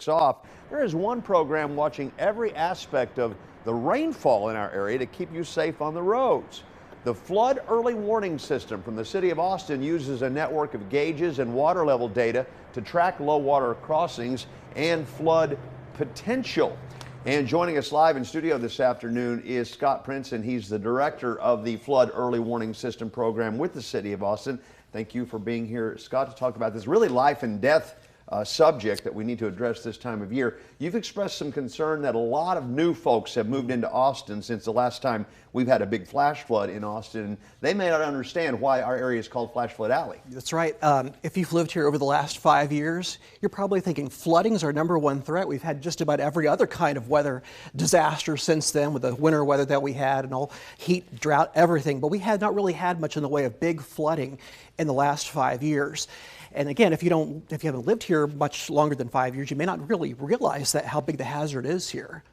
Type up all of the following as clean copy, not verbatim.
kicks off, there is one program watching every aspect of the rainfall in our area to keep you safe on the roads. The Flood Early Warning System from the City of Austin uses a network of gauges and water level data to track low water crossings and flood potential. And joining us live in studio this afternoon is Scott Princeton. He's the director of the Flood Early Warning System program with the City of Austin. Thank you for being here, Scott, to talk about this really life and death subject that we need to address this time of year. You've expressed some concern that a lot of new folks have moved into Austin since the last time we've had a big flash flood in Austin. They may not understand why our area is called Flash Flood Alley. That's right. If you've lived here over the last 5 years, you're probably thinking flooding is our #1 threat. We've had just about every other kind of weather disaster since then, with the winter weather that we had and all heat, drought, everything. But we had not really had much in the way of big flooding in the last 5 years. And again, if you haven't lived here much longer than 5 years, you may not really realize that how big the hazard is here.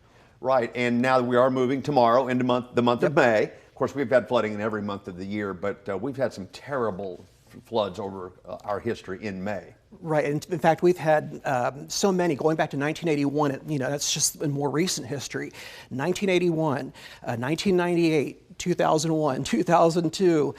Right, and now we are moving tomorrow into the month of May. Of course, we've had flooding in every month of the year, but we've had some terrible floods over our history in May. Right, and in fact, we've had so many, going back to 1981, that's just in more recent history. 1981, 1998, 2001, 2002,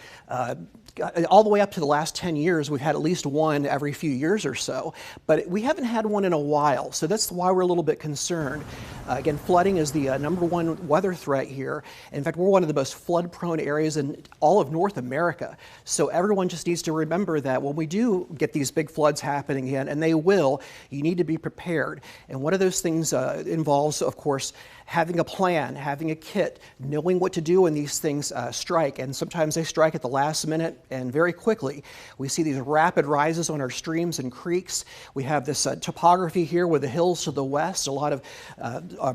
all the way up to the last 10 years, we've had at least one every few years or so, but we haven't had one in a while, so that's why we're a little bit concerned. Again, flooding is the #1 weather threat here. In fact, we're one of the most flood-prone areas in all of North America, so everyone just needs to remember that when we do get these big floods happening again, and they will, you need to be prepared. And one of those things involves, of course, having a plan, having a kit, knowing what to do when these things strike, and sometimes they strike at the last minute and very quickly. We see these rapid rises on our streams and creeks. We have this topography here with the hills to the west, a lot of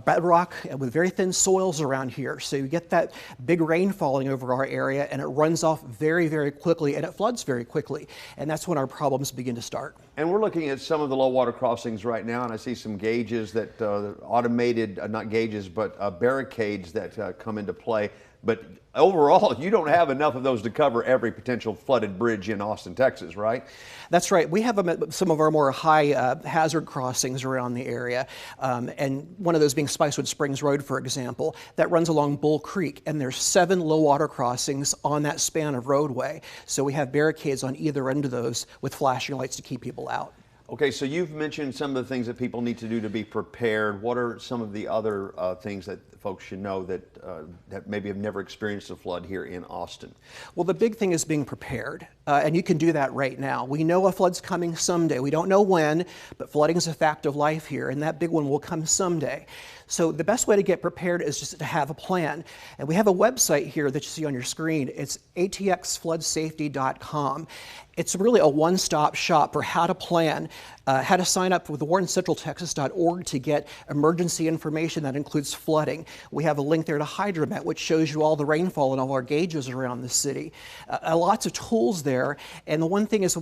bedrock with very thin soils around here. So you get that big rain falling over our area and it runs off very, very quickly and it floods very quickly. And that's when our problems begin to start. And we're looking at some of the low water crossings right now, and I see some gauges that automated, not gauges, but barricades that come into play. But overall, you don't have enough of those to cover every potential flooded bridge in Austin, Texas, right? That's right. We have some of our more high hazard crossings around the area, and one of those being Spicewood Springs Road, for example, that runs along Bull Creek, and there's 7 low water crossings on that span of roadway. So we have barricades on either end of those with flashing lights to keep people out. Okay, so you've mentioned some of the things that people need to do to be prepared. What are some of the other things that folks should know that maybe have never experienced a flood here in Austin? Well, the big thing is being prepared, and you can do that right now. We know a flood's coming someday. We don't know when, but flooding is a fact of life here, and that big one will come someday. So the best way to get prepared is just to have a plan. And we have a website here that you see on your screen. It's atxfloodsafety.com. It's really a one-stop shop for how to plan, how to sign up with warrencentraltexas.org to get emergency information that includes flooding. We have a link there to Hydromet, which shows you all the rainfall and all our gauges around the city. Lots of tools there. And the one thing is,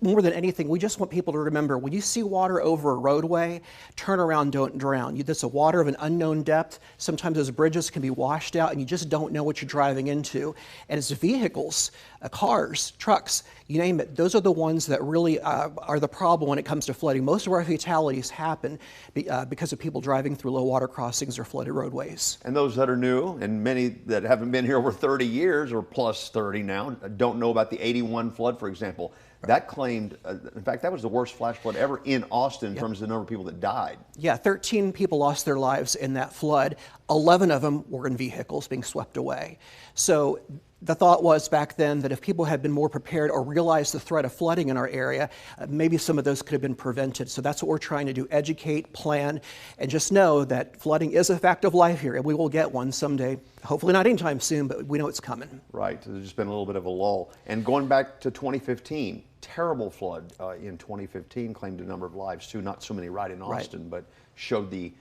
more than anything, we just want people to remember, when you see water over a roadway, turn around, don't drown. That's a water of an unknown depth. Sometimes those bridges can be washed out and you just don't know what you're driving into. And it's vehicles, cars, trucks, you name it. Those are the ones that really are the problem when it comes to flooding. Most of our fatalities happen because of people driving through low water crossings or flooded roadways. And those that are new, and many that haven't been here over 30 years or plus 30 now, don't know about the '81 flood, for example. That claimed, in fact, that was the worst flash flood ever in Austin in terms of the number of people that died. Yeah, 13 people lost their lives in that flood. 11 of them were in vehicles being swept away. So the thought was back then that if people had been more prepared or realized the threat of flooding in our area, maybe some of those could have been prevented. So that's what we're trying to do: educate, plan, and just know that flooding is a fact of life here, and we will get one someday. Hopefully not anytime soon, but we know it's coming. Right. There's just been a little bit of a lull. And going back to 2015, terrible flood in 2015 claimed a number of lives too. Not so many right in Austin, but showed the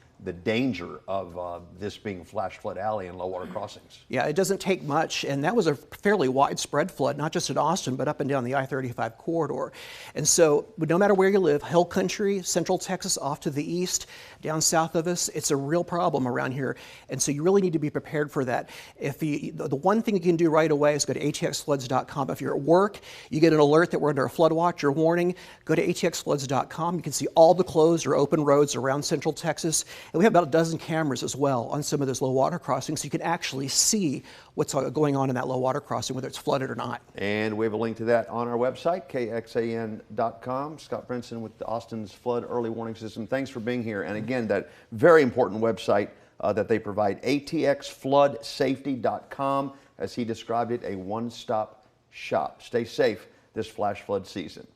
danger of this being Flash Flood Alley and low water crossings. Yeah, it doesn't take much, and that was a fairly widespread flood, not just in Austin, but up and down the I-35 corridor. And so, no matter where you live, Hill Country, Central Texas, off to the east, down south of us, it's a real problem around here. And so you really need to be prepared for that. The one thing you can do right away is go to atxfloods.com. If you're at work, you get an alert that we're under a flood watch or warning, go to atxfloods.com. You can see all the closed or open roads around Central Texas. And we have about a dozen cameras as well on some of those low water crossings, so you can actually see what's going on in that low water crossing, whether it's flooded or not. And we have a link to that on our website, kxan.com. Scott Brinson with Austin's Flood Early Warning System. Thanks for being here. And again, that very important website that they provide, atxfloodsafety.com. As he described it, a one-stop shop. Stay safe this flash flood season.